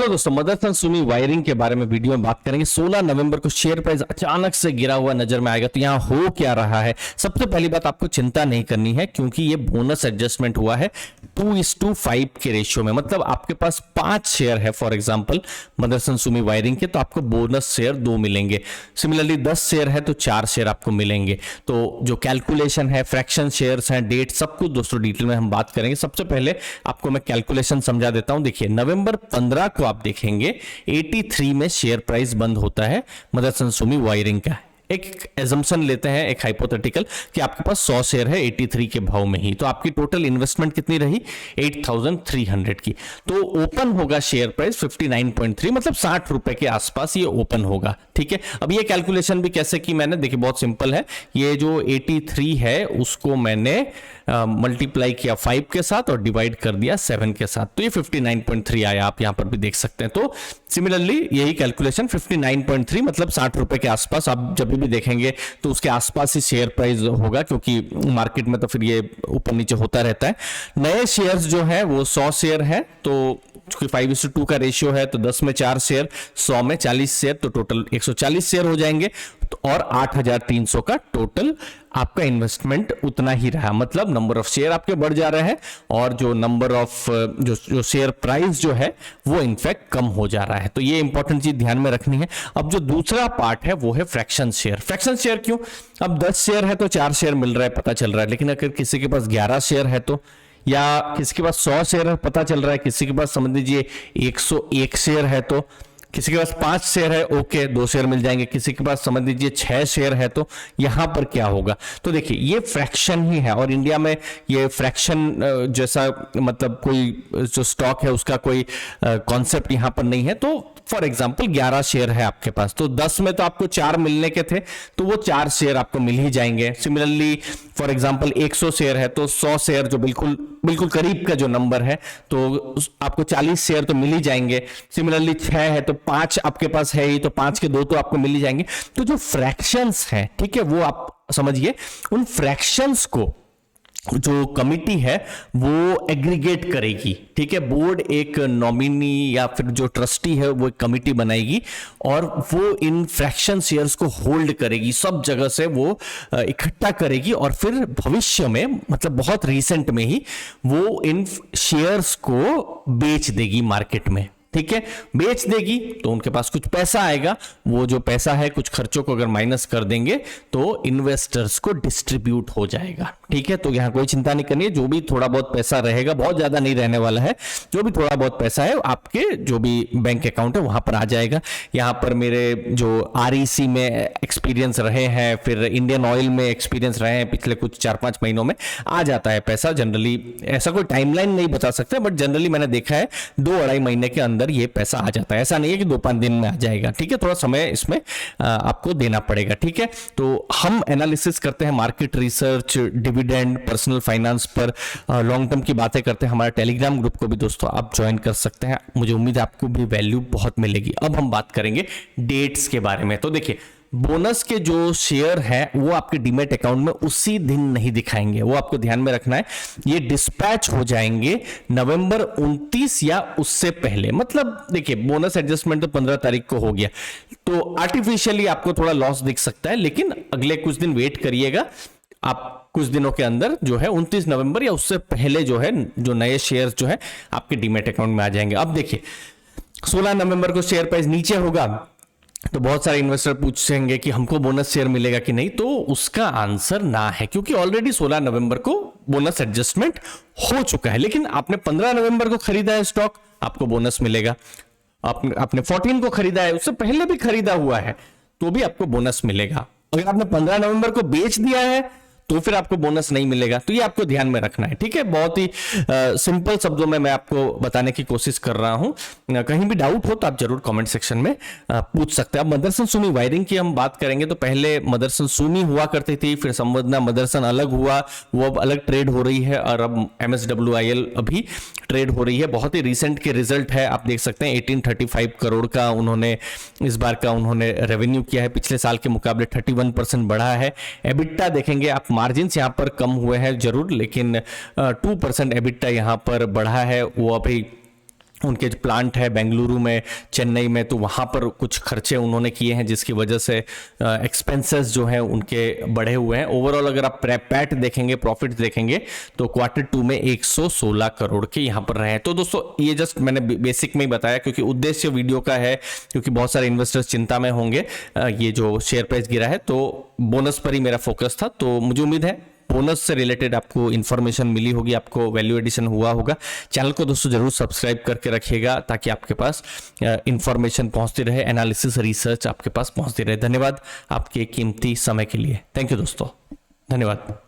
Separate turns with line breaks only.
दोस्तों, मदरसन सुमी वायरिंग के बारे में वीडियो में बात करेंगे। 16 नवंबर को शेयर प्राइस अचानक से गिरा हुआ नजर में आएगा। तो यहाँ हो क्या रहा है, सबसे पहली बात आपको चिंता नहीं करनी है, क्योंकि ये बोनस एडजस्टमेंट हुआ है 2:5 के रेशियो में। मतलब आपके पास 5 शेयर है for example Motherson Sumi wiring के, तो आपको बोनस शेयर 2 मिलेंगे। सिमिलरली 10 शेयर है तो 4 शेयर आपको मिलेंगे। तो जो कैलकुलेशन है, फ्रैक्शन शेयर्स हैं, डेट, सब कुछ दोस्तों डिटेल में हम बात करेंगे। सबसे पहले आपको मैं कैलकुलेशन समझा देता हूं। देखिए, नवंबर 15 को आप देखेंगे 83 में शेयर प्राइस बंद होता है मदरसन सुमी वायरिंग का। एक एजम्पशन लेते हैं, एक हाइपोथेटिकल, कि आपके पास 100 शेयर है 83 के भाव में ही, तो आपकी टोटल इन्वेस्टमेंट कितनी रही 8300 की। तो ओपन होगा शेयर प्राइस 59.3, मतलब 60 रुपए के आसपास ये ओपन होगा। ठीक है, अब ये कैलकुलेशन भी कैसे की मैंने, देखिए बहुत सिंपल है। ये जो 83 है उसको मैंने मल्टीप्लाई किया 5 के साथ और डिवाइड कर दिया 7 के साथ, तो ये 59.3 आया। आप यहां पर भी देख सकते हैं। तो सिमिलरली यही कैलकुलेशन 59.3 मतलब 60 रुपए के आसपास आप जब भी देखेंगे तो उसके आसपास ही शेयर प्राइस होगा, क्योंकि मार्केट में तो फिर ये ऊपर नीचे होता रहता है। नए शेयर्स जो है वो 100 शेयर है, तो चूंकि 5:2 का रेशियो है तो 10 में 4 शेयर, 100 में 40 शेयर, तो टोटल 140 शेयर हो जाएंगे। तो और 8300 का टोटल आपका इन्वेस्टमेंट उतना ही रहा। मतलब नंबर ऑफ शेयर आपके बढ़ जा रहे हैं और जो नंबर ऑफ जो शेयर प्राइस जो है वो इनफैक्ट कम हो जा रहा है। तो ये इंपॉर्टेंट चीज ध्यान में रखनी है। अब जो दूसरा पार्ट है वो है फ्रैक्शन शेयर। फ्रैक्शन शेयर क्यों? अब 10 शेयर है तो 4 शेयर मिल रहा है, पता चल रहा है। लेकिन अगर किसी के पास 11 शेयर है तो, या किसी के पास 100 शेयर है, पता चल रहा है, किसी के पास समझ लीजिए 101 शेयर है, तो किसी के पास 5 शेयर है, ओके 2 शेयर मिल जाएंगे। किसी के पास समझ लीजिए 6 शेयर है, तो यहां पर क्या होगा? तो देखिए ये फ्रैक्शन ही है, और इंडिया में ये फ्रैक्शन जैसा मतलब कोई जो स्टॉक है उसका कोई कॉन्सेप्ट यहां पर नहीं है। तो फॉर एग्जाम्पल 11 शेयर है आपके पास, तो 10 में तो आपको 4 मिलने के थे, तो वो 4 शेयर आपको मिल ही जाएंगे। सिमिलरली फॉर एग्जाम्पल 100 शेयर है तो 100 शेयर जो बिल्कुल करीब का जो नंबर है, तो आपको 40 शेयर तो मिल ही जाएंगे। सिमिलरली 6 है तो 5 आपके पास है ही, तो 5 के 2 तो आपको मिल ही जाएंगे। तो जो फ्रैक्शंस है, ठीक है, वो आप समझिए, उन फ्रैक्शंस को जो कमिटी है वो एग्रीगेट करेगी। ठीक है, बोर्ड एक नॉमिनी या फिर जो ट्रस्टी है वो एक कमिटी बनाएगी और वो इन फ्रैक्शन शेयर्स को होल्ड करेगी, सब जगह से वो इकट्ठा करेगी, और फिर भविष्य में मतलब बहुत रिसेंट में ही वो इन शेयर्स को बेच देगी मार्केट में। ठीक है, बेच देगी तो उनके पास कुछ पैसा आएगा। वो जो पैसा है कुछ खर्चों को अगर माइनस कर देंगे तो इन्वेस्टर्स को डिस्ट्रीब्यूट हो जाएगा। ठीक है, तो यहां कोई चिंता नहीं करनी है। जो भी थोड़ा बहुत पैसा रहेगा, बहुत ज्यादा नहीं रहने वाला है, जो भी थोड़ा बहुत पैसा है आपके जो भी बैंक अकाउंट है वहां पर आ जाएगा। यहां पर मेरे जो REC में एक्सपीरियंस रहे हैं, फिर इंडियन ऑयल में एक्सपीरियंस रहे हैं, पिछले कुछ 4-5 महीनों में आ जाता है पैसा जनरली। ऐसा कोई टाइमलाइन नहीं बता सकते, बट जनरली मैंने देखा है 2-2.5 महीने के अंदर ये पैसा आ जाता है। ऐसा नहीं है कि 2-5 दिन में आ जाएगा। ठीक है, थोड़ा समय इसमें आपको देना पड़ेगा। ठीक है, तो हम एनालिसिस करते हैं, market research, dividend, personal finance पर लॉन्ग टर्म की बातें करते हैं। हमारा टेलीग्राम ग्रुप को भी दोस्तों आप ज्वाइन कर सकते हैं। मुझे उम्मीद है आपको भी वैल्यू बहुत मिलेगी। अब हम बात करेंगे डेट्स के बारे में। तो देखिए, बोनस के जो शेयर है वो आपके डीमैट अकाउंट में उसी दिन नहीं दिखाएंगे, वो आपको ध्यान में रखना है। ये डिस्पैच हो जाएंगे नवंबर 29 या उससे पहले। मतलब देखिए, बोनस एडजस्टमेंट तो 15 तारीख को हो गया, तो आर्टिफिशियली आपको थोड़ा लॉस दिख सकता है, लेकिन अगले कुछ दिन वेट करिएगा। आप कुछ दिनों के अंदर जो है 29 नवंबर या उससे पहले जो है, जो नए शेयर जो है आपके डीमैट अकाउंट में आ जाएंगे। अब देखिए, 16 नवंबर को शेयर प्राइस नीचे होगा तो बहुत सारे इन्वेस्टर पूछेंगे कि हमको बोनस शेयर मिलेगा कि नहीं। तो उसका आंसर ना है, क्योंकि ऑलरेडी 16 नवंबर को बोनस एडजस्टमेंट हो चुका है। लेकिन आपने 15 नवंबर को खरीदा है स्टॉक, आपको बोनस मिलेगा। आपने 14 को खरीदा है, उससे पहले भी खरीदा हुआ है, तो भी आपको बोनस मिलेगा। अगर आपने 15 नवंबर को बेच दिया है तो फिर आपको बोनस नहीं मिलेगा। तो ये आपको ध्यान में रखना है। ठीक है, बहुत ही सिंपल शब्दों में मैं आपको बताने की कोशिश कर रहा हूं। कहीं भी डाउट हो तो आप जरूर कमेंट सेक्शन में पूछ सकते हैं। अब मदरसन सुमी वायरिंग की हम बात करेंगे तो पहले मदरसन सुमी हुआ करती थी, फिर संवेदना मदरसन अलग हुआ, वो अब अलग ट्रेड हो रही है, और अब MSWIL अभी ट्रेड हो रही है। बहुत ही रिसेंट के रिजल्ट है, आप देख सकते हैं 1835 करोड़ का उन्होंने इस बार का उन्होंने रेवेन्यू किया है, पिछले साल के मुकाबले 31% बढ़ा है। एबिटा देखेंगे आप, मार्जिन्स यहां पर कम हुए हैं जरूर, लेकिन 2% एबिटा यहां पर बढ़ा है। वो अभी उनके जो प्लांट है बेंगलुरु में, चेन्नई में, तो वहाँ पर कुछ खर्चे उन्होंने किए हैं जिसकी वजह से एक्सपेंसेस जो हैं उनके बढ़े हुए हैं। ओवरऑल अगर आप पैट देखेंगे, प्रॉफिट देखेंगे, तो Q2 में 116 करोड़ के यहाँ पर रहे हैं। तो दोस्तों ये जस्ट मैंने बेसिक में ही बताया क्योंकि उद्देश्य वीडियो का है, क्योंकि बहुत सारे इन्वेस्टर्स चिंता में होंगे ये जो शेयर प्राइस गिरा है, तो बोनस पर ही मेरा फोकस था। तो मुझे उम्मीद है बोनस से रिलेटेड आपको इन्फॉर्मेशन मिली होगी, आपको वैल्यू एडिशन हुआ होगा। चैनल को दोस्तों जरूर सब्सक्राइब करके रखिएगा ताकि आपके पास इन्फॉर्मेशन पहुंचती रहे, एनालिसिस रिसर्च आपके पास पहुंचती रहे। धन्यवाद आपके कीमती समय के लिए। थैंक यू दोस्तों, धन्यवाद।